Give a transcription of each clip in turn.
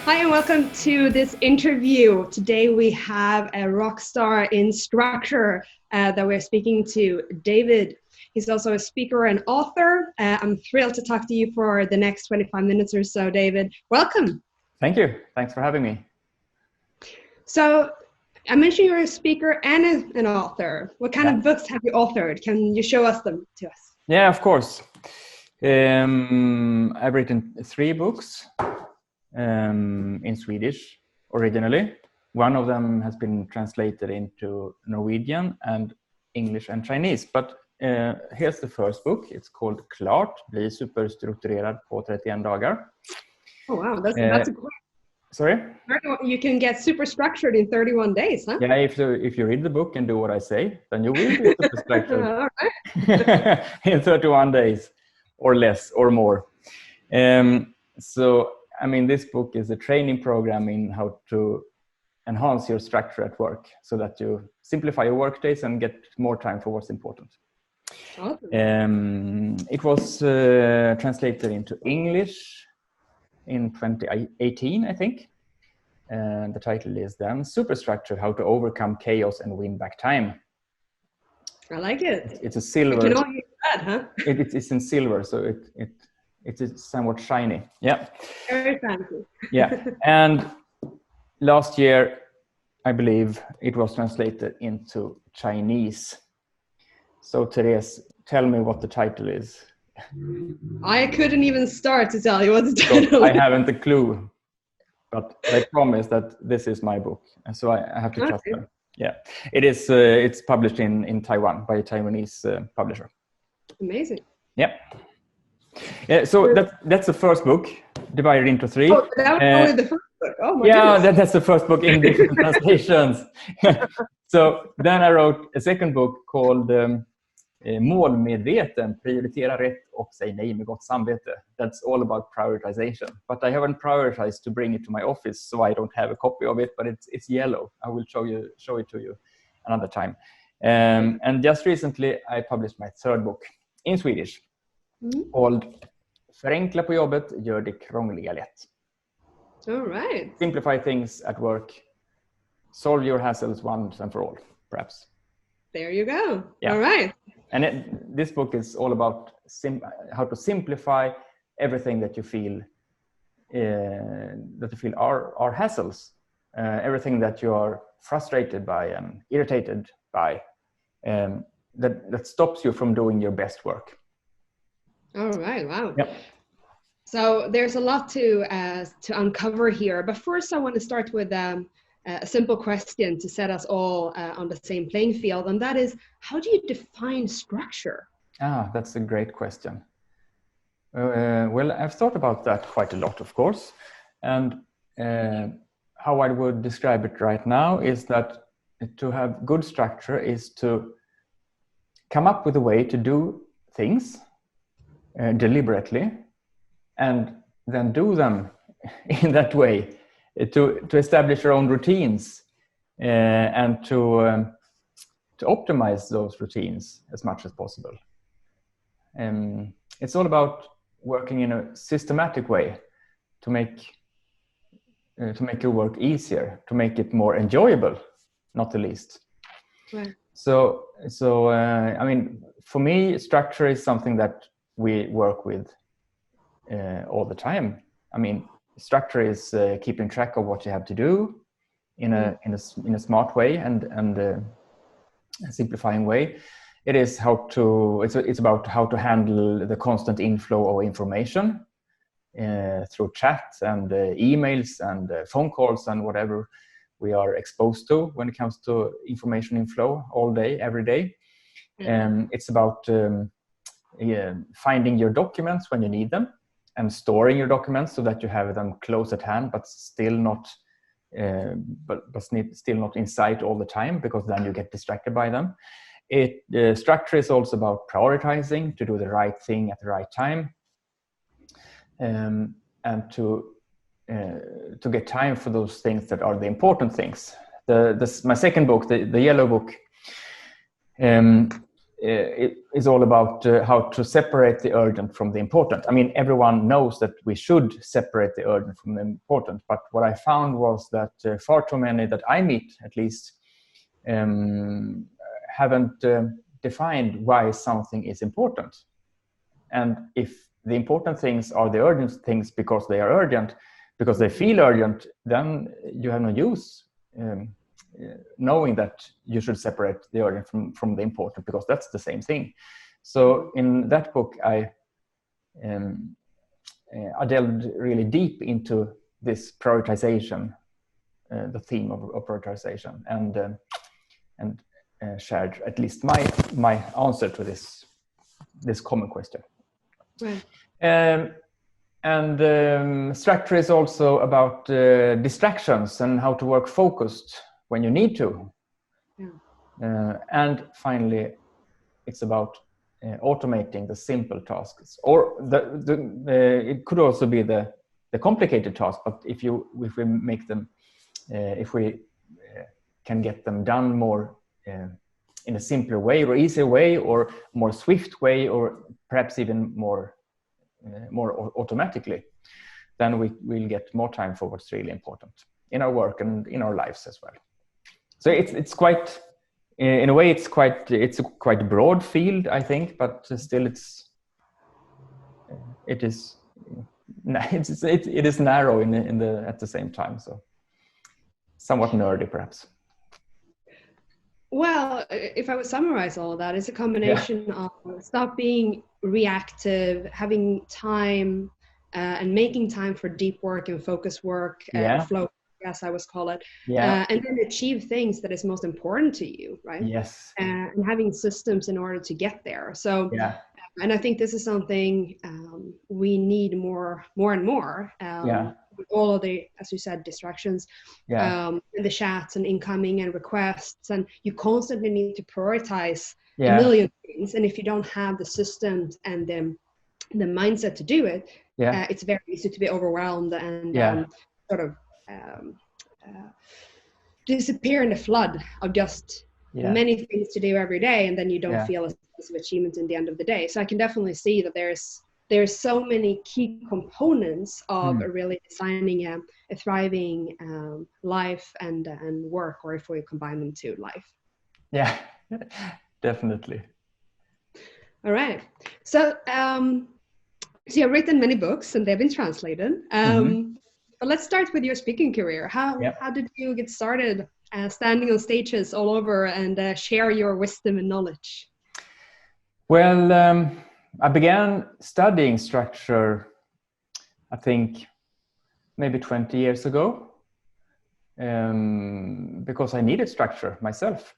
Hi and welcome to this interview. Today we have a rock star in Struktör that we're speaking to, David. He's also a speaker and author. I'm thrilled to talk to you for the next 25 minutes or so, David. Welcome. Thank you. Thanks for having me. So I mentioned you're a speaker and an author. What kind of books have you authored? Can you show us them to us? Yeah, of course. I've written 3 books in Swedish originally. One of them has been translated into Norwegian and English and Chinese. But here's the first book. It's called Klart, bli superstrukturerad på 31 dagar. Oh wow, that's a great. Sorry? You can get super structured in 31 days, huh? Yeah, if you read the book and do what I say, then you will be super structured. All right. In 31 days or less or more. So, I mean, this book is a training program in how to enhance your structure at work so that you simplify your work days and get more time for what's important. Awesome. It was translated into English in 2018, I think. And the title is then Superstructure, How to Overcome Chaos and Win Back Time. I like it. It's a silver. We can all use that, huh? It's in silver, so it's somewhat shiny. Yeah. Very fancy. Yeah. And last year, I believe it was translated into Chinese. So Therese, tell me what the title is. I couldn't even start to tell you what the title is. I haven't a clue, but I promise that this is my book, and so I have to trust them. Yeah, it is. It's published in Taiwan by a Taiwanese publisher. Amazing. Yeah. Yeah. So that's the first book, divided into 3. Oh, that was only the first book. Oh my goodness. That's the first book in different translations. So then I wrote a second book called Målmedveten, prioritera rätt och säg nej med gott samvete. That's all about prioritization. But I haven't prioritized to bring it to my office, so I don't have a copy of it, but it's yellow. I will show it to you another time. And just recently I published my third book in Swedish called Förenkla på jobbet, gör det krångliga lätt. All right. Simplify things at work. Solve your hassles once and for all, perhaps. There you go. Yeah. All right. And this book is all about how to simplify everything that you feel are hassles, everything that you are frustrated by and irritated by, that stops you from doing your best work. All right. Wow. Yep. So there's a lot to uncover here, but first I want to start with a simple question to set us all on the same playing field, and that is, how do you define structure? That's a great question. Well, I've thought about that quite a lot, of course, and how I would describe it right now is that to have good structure is to come up with a way to do things deliberately and then do them in that way, to establish your own routines and to optimize those routines as much as possible. It's all about working in a systematic way to make your work easier, to make it more enjoyable, not the least. Right. So I mean, for me, structure is something that we work with all the time. I mean, structure is keeping track of what you have to do in a smart way and a simplifying way. It is it's about how to handle the constant inflow of information through chat and emails and phone calls and whatever we are exposed to when it comes to information inflow all day, every day. It's about finding your documents when you need them and storing your documents so that you have them close at hand, but still not still not in sight all the time, because then you get distracted by them. Structure is also about prioritizing to do the right thing at the right time, and to get time for those things that are the important things. My second book, the yellow book, it is all about how to separate the urgent from the important. I mean, everyone knows that we should separate the urgent from the important, but what I found was that far too many that I meet, at least, haven't defined why something is important. And if the important things are the urgent things because they are urgent, because they feel urgent, then you have no use knowing that you should separate the urgent from the important, because that's the same thing. So in that book, I delved really deep into this prioritization, the theme of prioritization, and shared at least my answer to this common question. Right. And structure is also about distractions and how to work focused when you need to. Yeah. And finally, it's about automating the simple tasks, or it could also be the complicated tasks. But if we make them, if we can get them done more in a simpler way, or easier way, or more swift way, or perhaps even more automatically, then we will get more time for what's really important in our work and in our lives as well. So it's quite, in a way, it's a quite broad field, I think, but still it is narrow at the same time, so somewhat nerdy perhaps. Well, if I would summarize all of that, it's a combination of stop being reactive, having time, and making time for deep work and focus work, flow, as I would call it, and then achieve things that is most important to you, right? Yes. And having systems in order to get there. So, and I think this is something we need more and more. With all of the, as you said, distractions, and the chats and incoming and requests, and you constantly need to prioritize a million things. And if you don't have the systems and the mindset to do it, it's very easy to be overwhelmed and sort of disappear in the flood of just many things to do every day, and then you don't feel a sense of achievement in the end of the day. So I can definitely see that there's so many key components of really designing a thriving life and work, or if we combine them to life. Yeah, definitely. All right. So, so you've written many books and they've been translated. But let's start with your speaking career. How did you get started standing on stages all over and share your wisdom and knowledge? Well, I began studying structure, I think, maybe 20 years ago, because I needed structure myself.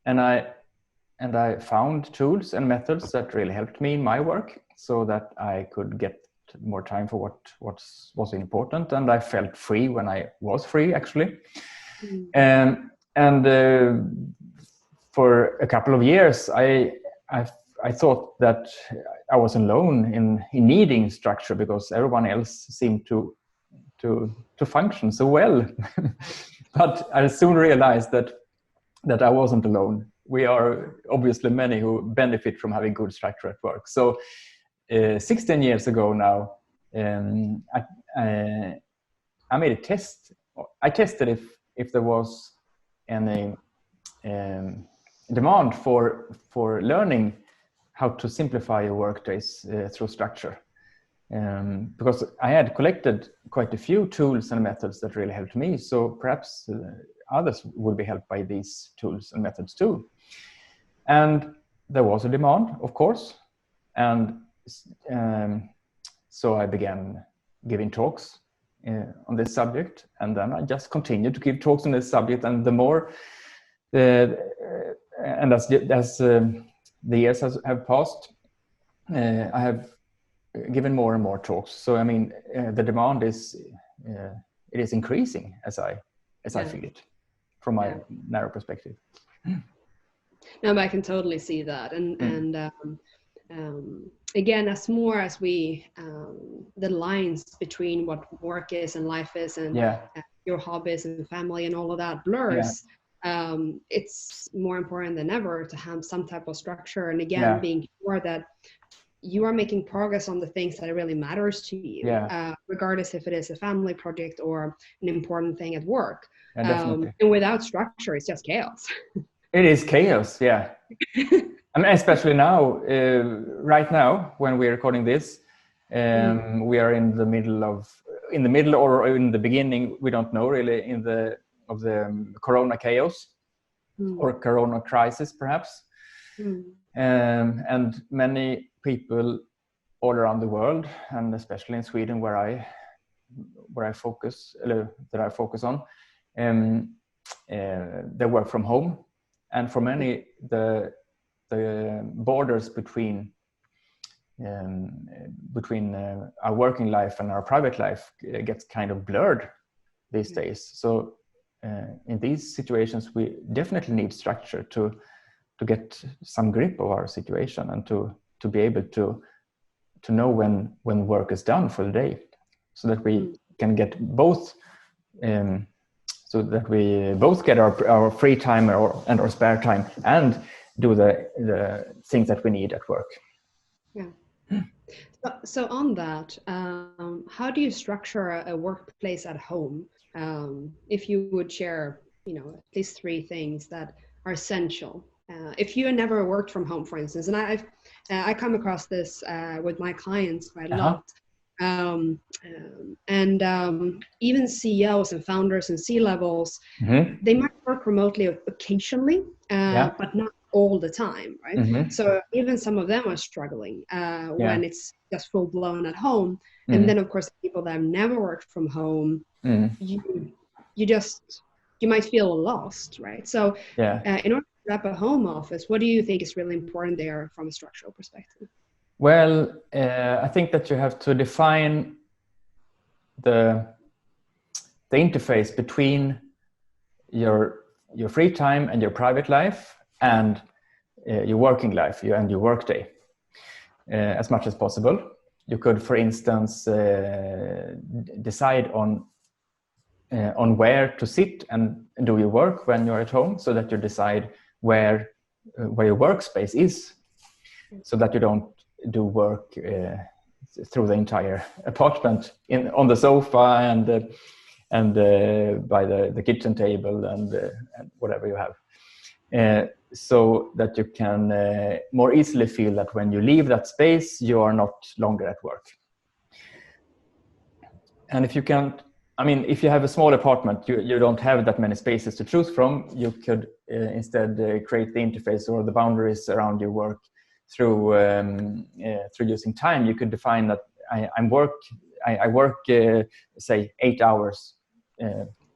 And I found tools and methods that really helped me in my work, so that I could get more time for what was important, and I felt free when I was free, actually. And for a couple of years, I thought that I was alone in needing structure, because everyone else seemed to function so well. But I soon realized that I wasn't alone. We are obviously many who benefit from having good structure at work. So 16 years ago now, I made a test. I tested if there was any demand for learning how to simplify your work days through structure. Because I had collected quite a few tools and methods that really helped me. So perhaps others would be helped by these tools and methods too. And there was a demand, of course. And so I began giving talks on this subject. And then I just continued to give talks on this subject. And the more, and as the years have passed, I have given more and more talks. So I mean, the demand is increasing as I feel it from my narrow perspective. No, but I can totally see that, and again, as more as we the lines between what work is and life is, and your hobbies and family and all of that blurs. it's more important than ever to have some type of structure. And again, Yeah. being sure that you are making progress on the things that really matters to you, Yeah. regardless if it is a family project or an important thing at work. Yeah, definitely. And without structure, it's just chaos. It is chaos, yeah. I mean, especially now, right now, when we're recording this, we are in the middle or in the beginning, we don't know really, of the Corona chaos or Corona crisis, perhaps. And many people all around the world, and especially in Sweden, where I focus on, they work from home, and for many, the borders between our working life and our private life gets kind of blurred these days. So in these situations, we definitely need structure to get some grip of our situation and to be able to know when work is done for the day, so that we can get both, so that we both get our free time and our spare time and do the things that we need at work. Yeah. So on that, how do you structure a workplace at home? If you would share, at least 3 things that are essential. If you never worked from home, for instance, and I come across this with my clients quite a lot. Even CEOs and founders and C-levels, they might work remotely occasionally, but not all the time, right? So even some of them are struggling when it's just full blown at home. And then of course, people that have never worked from home, you might feel lost, right? So in order to set up a home office, what do you think is really important there from a structural perspective? Well, I think that you have to define the interface between your free time and your private life and your working life and your work day as much as possible. You could, for instance, decide on where to sit and do your work when you're at home, so that you decide where your workspace is, so that you don't do work through the entire apartment on the sofa and by the kitchen table and whatever you have, so that you can more easily feel that when you leave that space, you are not longer at work. And if you have a small apartment, you don't have that many spaces to choose from. You could instead create the interface or the boundaries around your work through using time. You could define that I work say 8 hours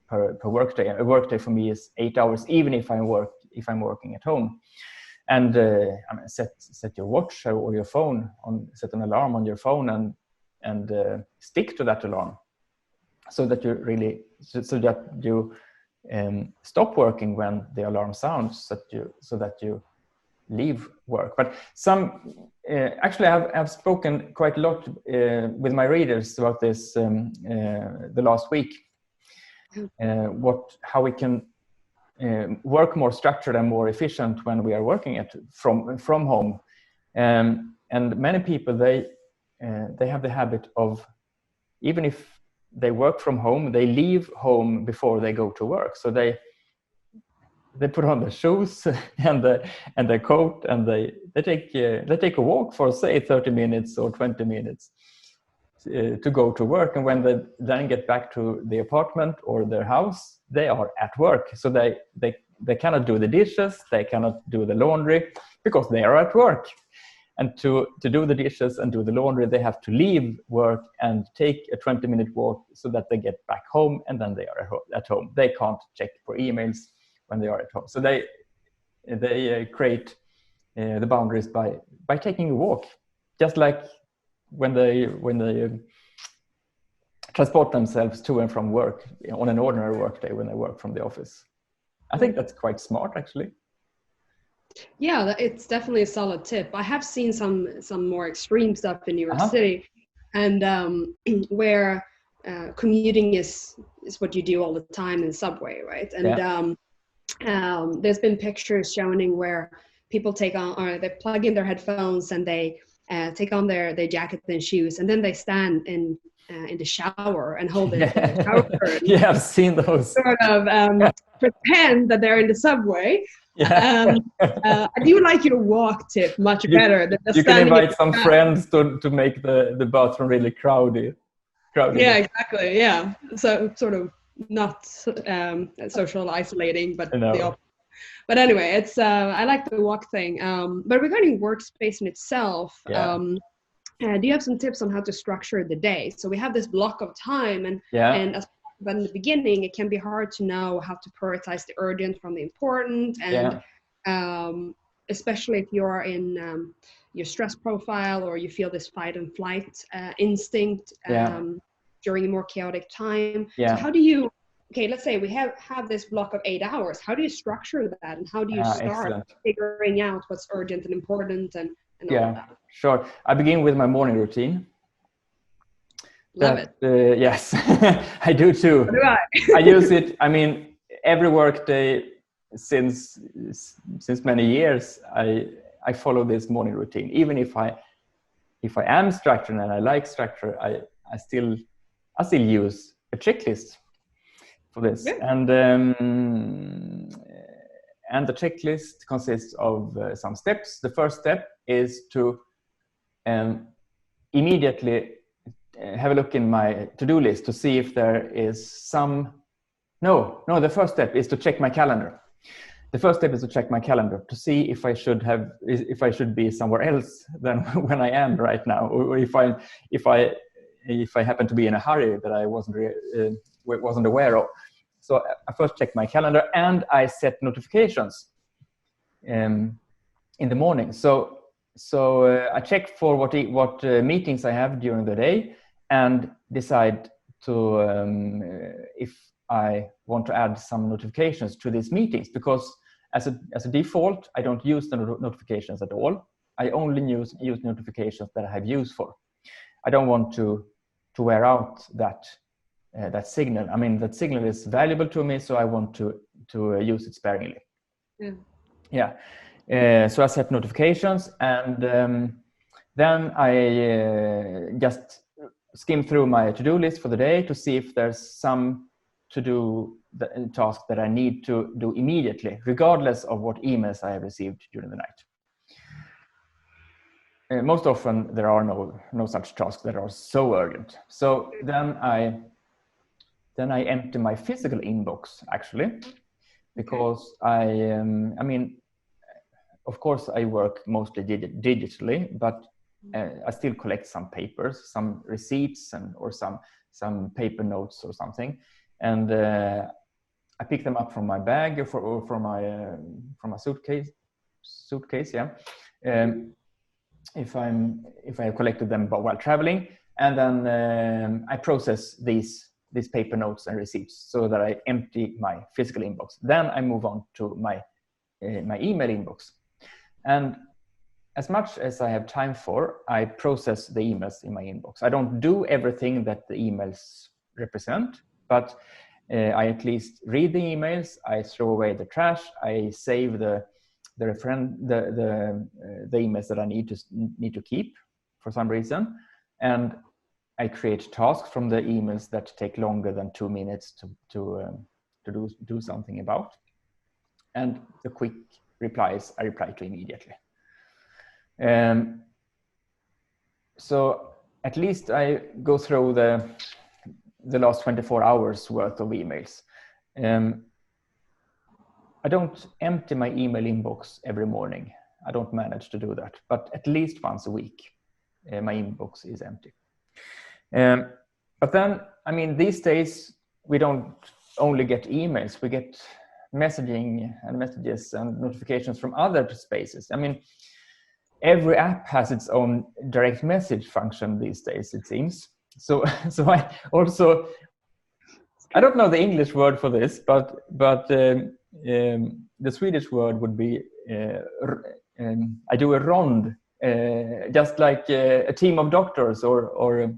per workday. A workday for me is 8 hours, even if I'm working at home. And set your watch or your phone set an alarm on your phone and stick to that alarm, so that you stop working when the alarm sounds, so that you leave work. But actually I've spoken quite a lot with my readers about this the last week, how we can work more structured and more efficient when we are working from home. And many people, they have the habit of, even if they work from home, they leave home before they go to work. So they put on their shoes and their coat, and they take a walk for, say, 30 minutes or 20 minutes to go to work. And when they then get back to the apartment or their house, they are at work. So they cannot do the dishes, they cannot do the laundry, because they are at work. And to do the dishes and do the laundry, they have to leave work and take a 20-minute walk, so that they get back home, and then they are at home. They can't check for emails when they are at home. So they create the boundaries by taking a walk, just like when they transport themselves to and from work on an ordinary work day when they work from the office. I think that's quite smart, actually. Yeah, it's definitely a solid tip. I have seen some more extreme stuff in New York City, and where commuting is what you do all the time in the subway, right? And there's been pictures showing where people take on, or they plug in their headphones and they take on their jackets and shoes, and then they stand in the shower and hold the shower curtain. Yeah, I've seen those. Sort of pretend that they're in the subway. Yeah. I do like your walk tip much better than you can invite some friends to make the bathroom really crowded. Yeah, exactly. Yeah, so sort of not social isolating, but the opposite. But anyway, it's I like the walk thing. But regarding workspace in itself, do you have some tips on how to structure the day? So we have this block of time, and as but in the beginning, it can be hard to know how to prioritize the urgent from the important, and especially if you're in your stress profile, or you feel this fight and flight instinct during a more chaotic time. So how do you, okay, let's say we have this block of 8 hours. How do you structure that, and how do you start figuring out what's urgent and important and all of that? Sure. I begin with my morning routine. Love it. Yes, I do too. So do I. I use it. I mean, every work day since many years, I follow this morning routine. Even if I am structured and I like structure, I still use a checklist for this. And the checklist consists of some steps. The first step is to immediately have a look in my to-do list to see if there is some. No, the first step is to check my calendar. The first step is to check my calendar to see if I should be somewhere else than when I am right now, or if I happen to be in a hurry that I wasn't aware of. So I first check my calendar, and I set notifications in the morning. So I check for what meetings I have during the day, and decide to if I want to add some notifications to these meetings, because as a default, I don't use the notifications at all. I only use notifications that I have use for. I don't want to wear out that signal. I mean, that signal is valuable to me, so I want to use it sparingly. So I set notifications, and then I just skim through my to-do list for the day to see if there's some to-do task that I need to do immediately, regardless of what emails I have received during the night. Most often there are no such tasks that are so urgent. So then I empty my physical inbox, actually, because I mean, of course I work mostly digitally, but I still collect some papers, some receipts, or some paper notes or something, and I pick them up from my bag or from my suitcase. If I have collected them while traveling, and then I process these paper notes and receipts so that I empty my physical inbox. Then I move on to my email inbox, and as much as I have time for, I process the emails in my inbox. I don't do everything that the emails represent, but I at least read the emails. I throw away the trash. I save the emails that I need to keep for some reason, and I create tasks from the emails that take longer than 2 minutes to do something about, and the quick replies I reply to immediately. So at least I go through the last 24 hours worth of emails. I don't empty my email inbox every morning. I don't manage to do that, but at least once a week, my inbox is empty. But then, I mean, these days we don't only get emails, we get messaging and messages and notifications from other spaces. I mean, every app has its own direct message function these days, it seems. So I also, I don't know the English word for this, but the Swedish word would be I do a rond, just like a team of doctors, or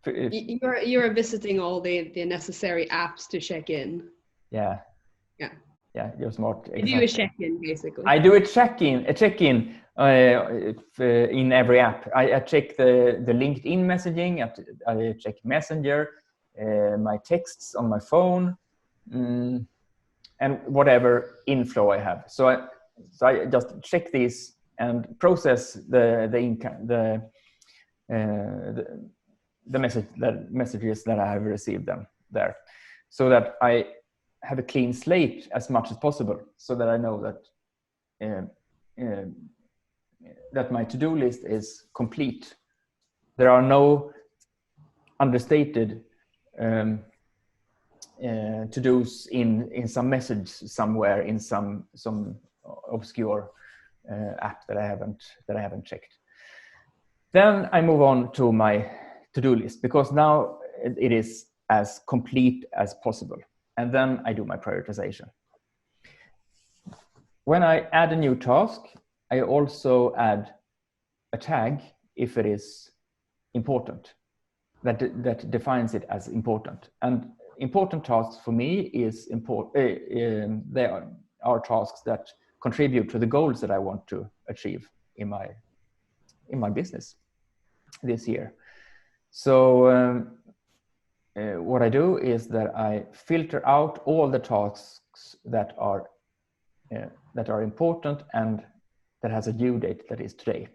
You're visiting all the necessary apps to check in. Yeah. Yeah. Yeah, you're smart. You do a check-in, basically. I do a check-in in every app. I check the LinkedIn messaging. I check Messenger, my texts on my phone, and whatever inflow I have. So I just check these and process the messages that I have received them there, so that I have a clean slate as much as possible, so that I know that that my to-do list is complete. There are no understated to-dos in some message somewhere in some obscure app that I haven't checked. Then I move on to my to-do list, because now it is as complete as possible. And then I do my prioritization. When I add a new task, I also add a tag if it is important, that defines it as important. And important tasks for me is they are tasks that contribute to the goals that I want to achieve in my business this year. So what I do is that I filter out all the tasks that are important and that has a due date that is today,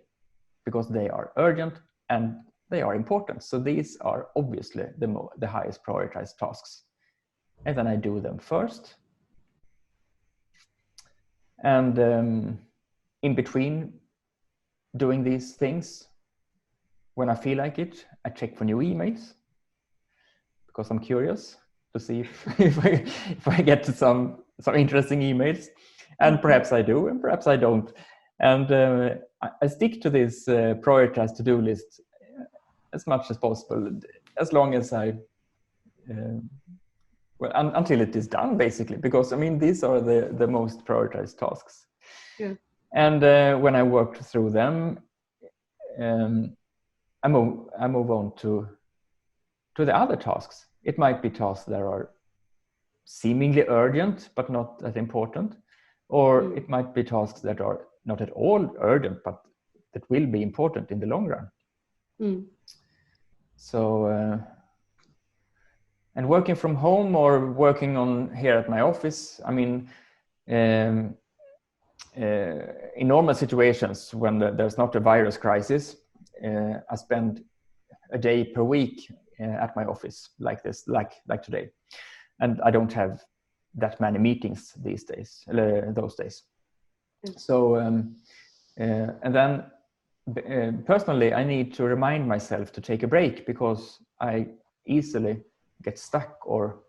because they are urgent and they are important. So these are obviously the highest prioritized tasks. And then I do them first. And in between doing these things, when I feel like it, I check for new emails, because I'm curious to see if I get some interesting emails. And perhaps I do, and perhaps I don't. And I stick to this prioritized to-do list as much as possible, as long as until it is done, basically, because I mean, these are the most prioritized tasks. Yeah. And when I work through them, I move on to the other tasks. It might be tasks that are seemingly urgent but not that important, or it might be tasks that are not at all urgent but that will be important in the long run. So and working from home or working on here at my office, I mean, in normal situations when there's not a virus crisis, I spend a day per week at my office like this, like today, and I don't have that many meetings those days. So and then personally, I need to remind myself to take a break, because I easily get stuck, or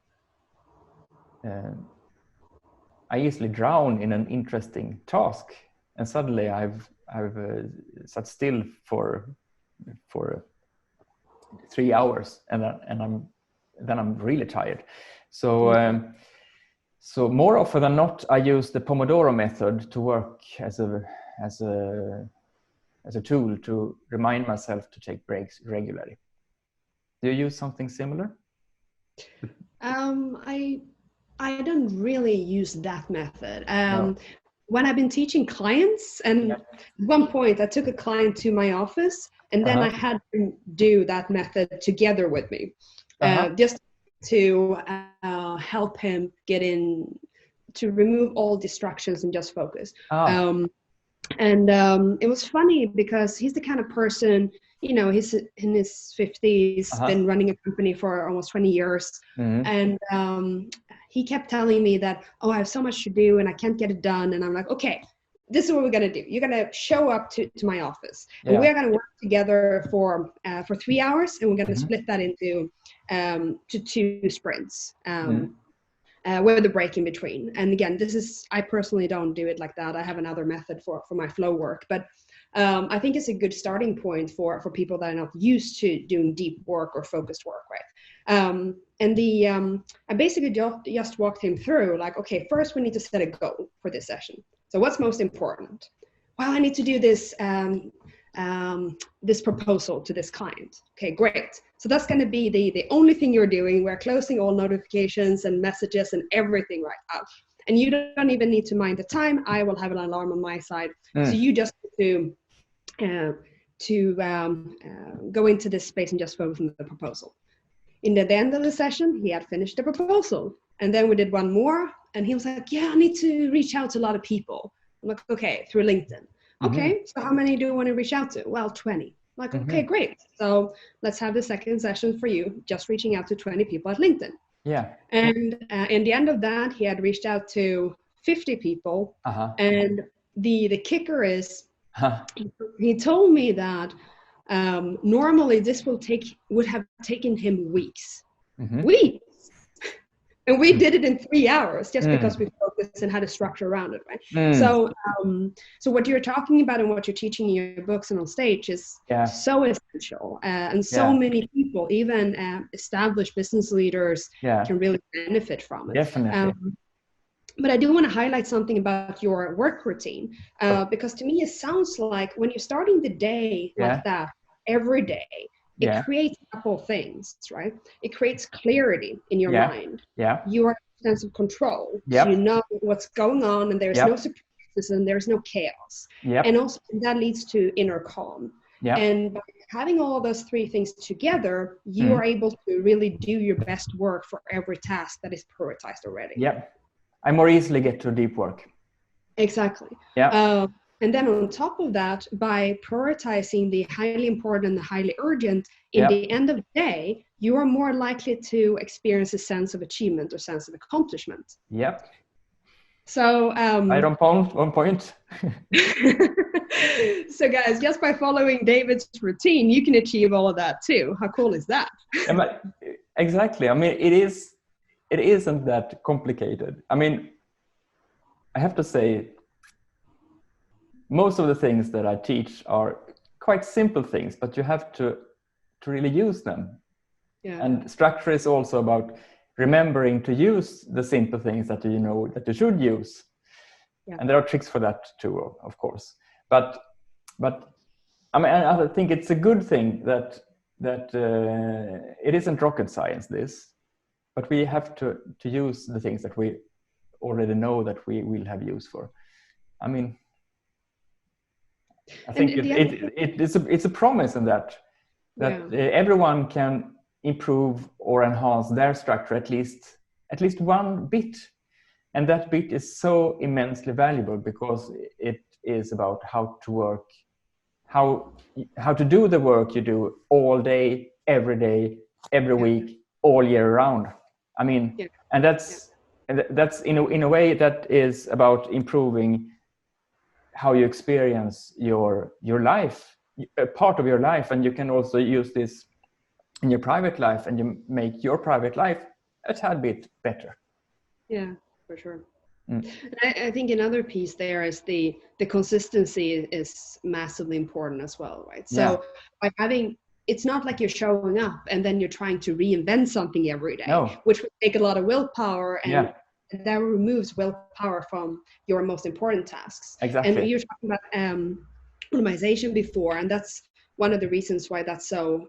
I easily drown in an interesting task, and suddenly I've sat still for 3 hours, and I'm really tired. So so more often than not, I use the Pomodoro method to work as a tool to remind myself to take breaks regularly. Do you use something similar? I don't really use that method. No. When I've been teaching clients, and at one point I took a client to my office, and then I had to do that method together with me, just to help him get in, to remove all distractions and just focus. It was funny, because he's the kind of person, you know, he's in his 50s, been running a company for almost 20 years. And he kept telling me that, oh, I have so much to do and I can't get it done. And I'm like, okay, this is what we're going to do. You're going to show up to my office, and we're going to work together for 3 hours, and we're going to split that into to 2 sprints. With a break in between. And again, I personally don't do it like that. I have another method for my flow work, but I think it's a good starting point for people that are not used to doing deep work or focused work, right? I basically just walked him through, like, okay, first we need to set a goal for this session. So what's most important? Well, I need to do this this proposal to this client. Okay, great. So that's going to be the only thing you're doing. We're closing all notifications and messages and everything right now. And you don't even need to mind the time. I will have an alarm on my side. So you just need to go into this space and just focus on the proposal. In the end of the session, he had finished the proposal. And then we did one more. And he was like, yeah, I need to reach out to a lot of people. I'm like, okay, through LinkedIn. Okay, so how many do you want to reach out to? Well, 20. I'm like, okay, great. So let's have the second session for you, just reaching out to 20 people at LinkedIn. Yeah. And in the end of that, he had reached out to 50 people. And the kicker is, he told me that normally this would have taken him weeks. Weeks. And we did it in 3 hours just because we focused and had a structure around it, right? So what you're talking about and what you're teaching in your books and on stage is so essential. And so many people, even established business leaders, can really benefit from it. Definitely. But I do want to highlight something about your work routine, because to me it sounds like when you're starting the day like that every day, it creates a couple of things, right? It creates clarity in your mind. You are a sense of control. So you know what's going on and there's no surprises and there's no chaos. And also that leads to inner calm. And by having all those three things together, you are able to really do your best work for every task that is prioritized already. I more easily get to deep work. Exactly. And then on top of that, by prioritizing the highly important and the highly urgent, in the end of the day, you are more likely to experience a sense of achievement or sense of accomplishment. So right on point. So guys, just by following David's routine, you can achieve all of that too. How cool is that? Exactly. I mean, it isn't that complicated. I mean, I have to say, most of the things that I teach are quite simple things, but you have to really use them. And structure is also about remembering to use the simple things that you know that you should use. And there are tricks for that too, of course. But I mean, I think it's a good thing that it isn't rocket science, this, but we have to use the things that we already know that we will have use for. I mean, I think it's a promise in that everyone can improve or enhance their structure at least one bit, and that bit is so immensely valuable because it is about how to work, how to do the work you do all day, every week, all year round. I mean, and that's in a way that is about improving how you experience your life, a part of your life. And you can also use this in your private life, and you make your private life a tad bit better. Yeah, for sure. I think another piece there is the consistency is massively important as well, right? So by having, it's not like you're showing up and then you're trying to reinvent something every day, which would take a lot of willpower, and that removes willpower from your most important tasks. Exactly. And you're talking about optimization before, and that's one of the reasons why that's so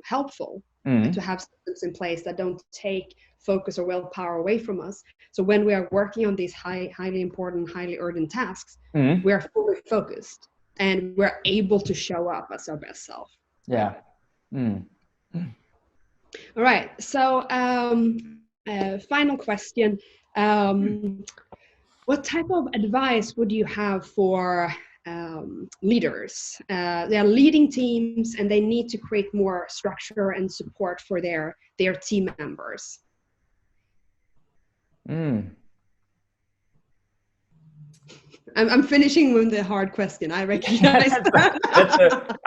helpful to have systems in place that don't take focus or willpower away from us. So when we are working on these highly important, highly urgent tasks, we are fully focused and we're able to show up as our best self. All right. So final question. What type of advice would you have for leaders? They are leading teams and they need to create more structure and support for their team members. I'm finishing with the hard question. I recognize that.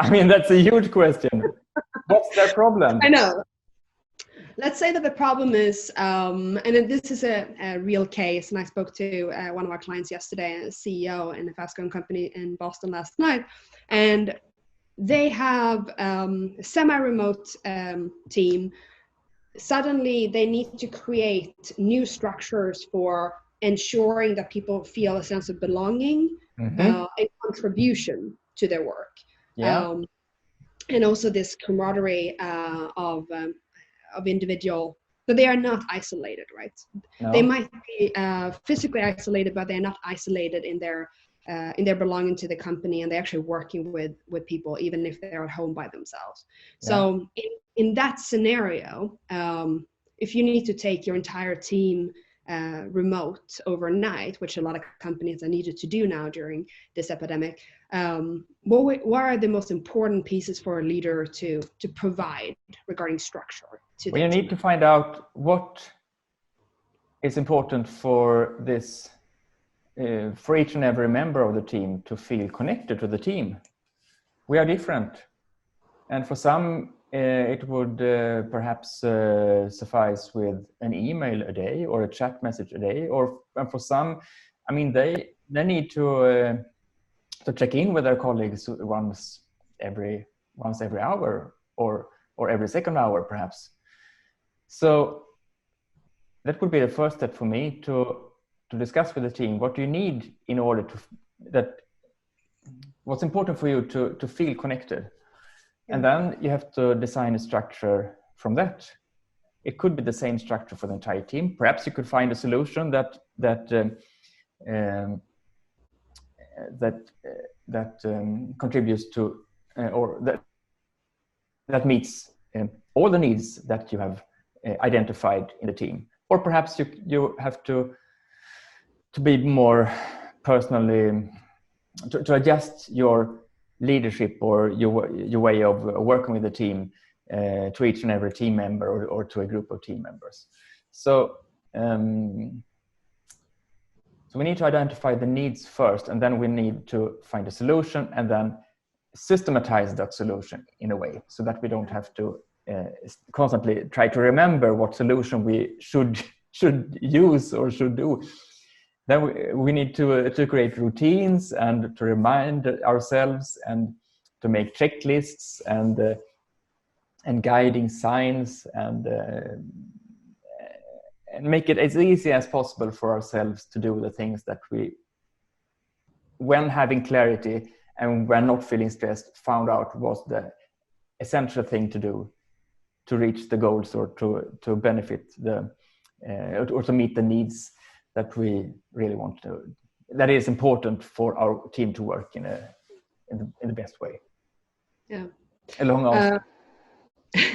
That's a huge question. What's their problem? I know. Let's say that the problem is, and this is a real case, and I spoke to one of our clients yesterday, a CEO in a fast-growing company in Boston last night, and they have a semi-remote team. Suddenly, they need to create new structures for ensuring that people feel a sense of belonging and contribution to their work. Yeah. And also this camaraderie of individual, but they are not isolated, right? They No. might be physically isolated, but they're not isolated in their belonging to the company, and they're actually working with people, even if they're at home by themselves. Yeah. So in that scenario, if you need to take your entire team remote overnight, which a lot of companies are needed to do now during this epidemic, what are the most important pieces for a leader to provide regarding structure to Well, their you need team? to find out what is important for this, for each and every member of the team to feel connected to the team. We are different, and for some it would perhaps suffice with an email a day or a chat message a day, and for some, I mean, they need to check in with their colleagues once every hour, or every second hour perhaps. So that would be the first step for me, to discuss with the team what do you need in order what's important for you to feel connected. And then you have to design a structure from that. It could be the same structure for the entire team. Perhaps you could find a solution that contributes to or that meets all the needs that you have identified in the team. Or perhaps you have to be more personally, to adjust your leadership or your way of working with the team to each and every team member, or to a group of team members. So we need to identify the needs first, and then we need to find a solution, and then systematize that solution in a way so that we don't have to constantly try to remember what solution we should use or should do. Then we need to create routines and to remind ourselves, and to make checklists and guiding signs, and make it as easy as possible for ourselves to do the things that we, when having clarity and when not feeling stressed, found out was the essential thing to do to reach the goals, or to benefit or to meet the needs that we really want to, that is important for our team to work in the best way. Yeah. A long answer.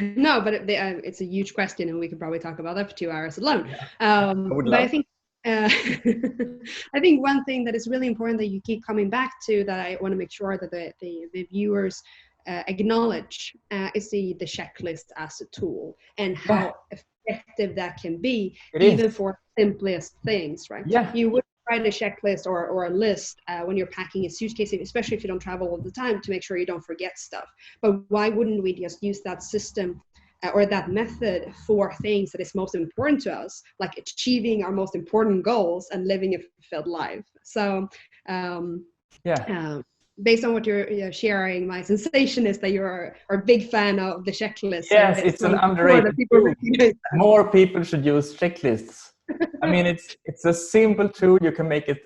No, but it's a huge question, and we could probably talk about that for 2 hours alone. I would love. But I think I think one thing that is really important that you keep coming back to, that I want to make sure that the viewers acknowledge, is the checklist as a tool, and how effective that can be, even for simplest things, right? Yeah. You would write a checklist or a list when you're packing a suitcase, especially if you don't travel all the time, to make sure you don't forget stuff. But why wouldn't we just use that system or that method for things that is most important to us, like achieving our most important goals and living a fulfilled life? So based on what you're sharing, my sensation is that you're a big fan of the checklist. Yes, it's an underrated tool. More people should use checklists. I mean, it's a simple tool. You can make it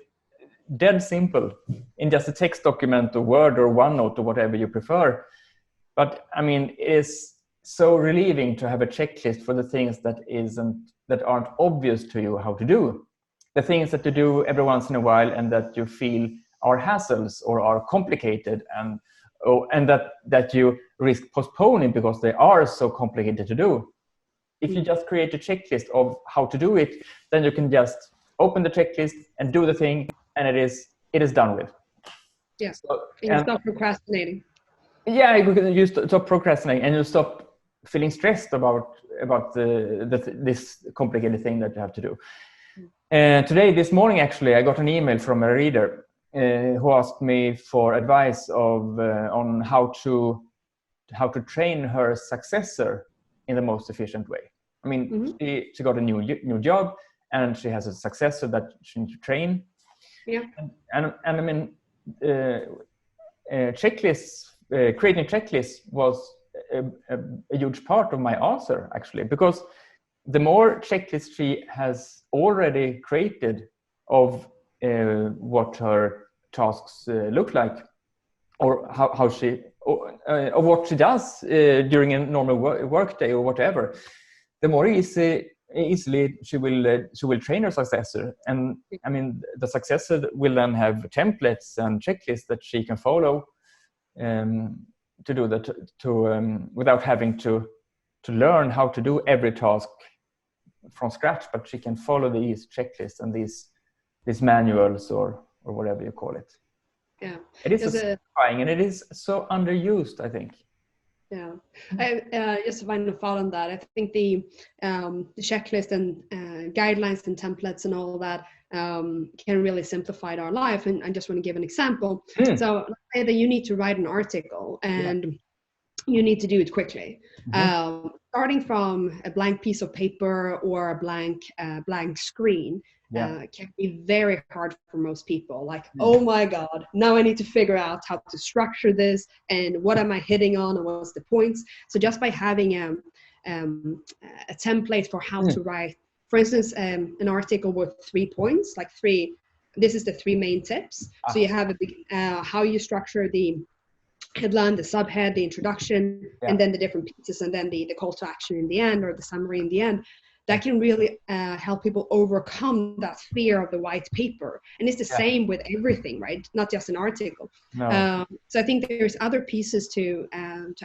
dead simple in just a text document or Word or OneNote or whatever you prefer. But I mean, it is so relieving to have a checklist for the things that aren't obvious to you how to do. The things that you do every once in a while and that you feel are hassles or are complicated, and that you risk postponing because they are so complicated to do. If you just create a checklist of how to do it, then you can just open the checklist and do the thing, and it is done with. Yeah. So, and stop procrastinating. Yeah, you stop procrastinating, and you stop feeling stressed about this complicated thing that you have to do. This morning, actually, I got an email from a reader who asked me for advice on how to train her successor in the most efficient way. I mean, she got a new job, and she has a successor that she needs to train. Yeah. And I mean, checklists, creating checklists was a huge part of my answer, actually, because the more checklists she has already created of what her tasks look like, or how she of what she does during a normal work day or whatever, the more easily she will train her successor. And I mean, the successor will then have templates and checklists that she can follow to do that without having to learn how to do every task from scratch, but she can follow these checklists and these manuals or whatever you call it. Yeah, it is satisfying, and it is so underused, I think. Yeah, just a final thought on that. I think the checklist and guidelines and templates and all that can really simplify our life. And I just want to give an example. So let's say that you need to write an article and you need to do it quickly. Starting from a blank piece of paper or a blank screen can be very hard for most people. Like, oh my God, now I need to figure out how to structure this and what am I hitting on and what's the points. So just by having a template for how to write, for instance, an article with 3 points, like this is the 3 main tips. So you have how you structure the headline, the subhead, the introduction, and then the different pieces, and then the call to action in the end, or the summary in the end. That can really help people overcome that fear of the white paper. And it's the same with everything, right? Not just an article. No. So I think there's other pieces to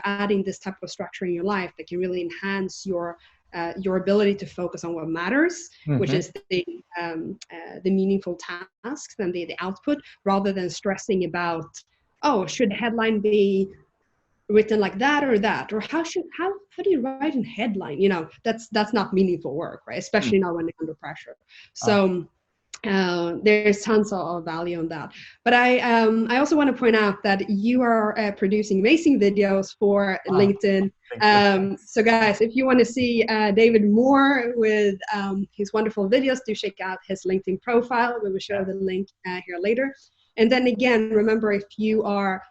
adding this type of structure in your life that can really enhance your ability to focus on what matters, which is the meaningful tasks and the output, rather than stressing about, oh, should the headline be written like that, or how do you write a headline? You know, that's not meaningful work, right? Especially not when they're under pressure. So there's tons of value on that. But I also want to point out that you are producing amazing videos for LinkedIn. So guys, if you want to see David more with his wonderful videos, do check out his LinkedIn profile. We will show the link here later. And then again, remember, if you are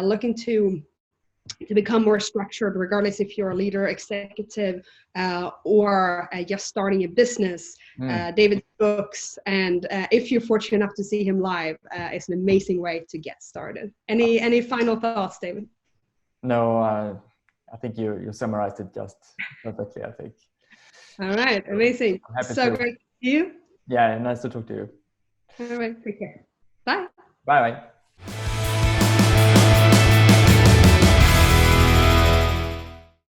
looking to become more structured, regardless if you're a leader, executive, or just starting a business, David's books, and if you're fortunate enough to see him live, it's an amazing way to get started. Any final thoughts, David? No, I think you summarized it just perfectly, I think. All right, amazing. So great to see you. Yeah, nice to talk to you. All right, take care. Bye. Bye-bye.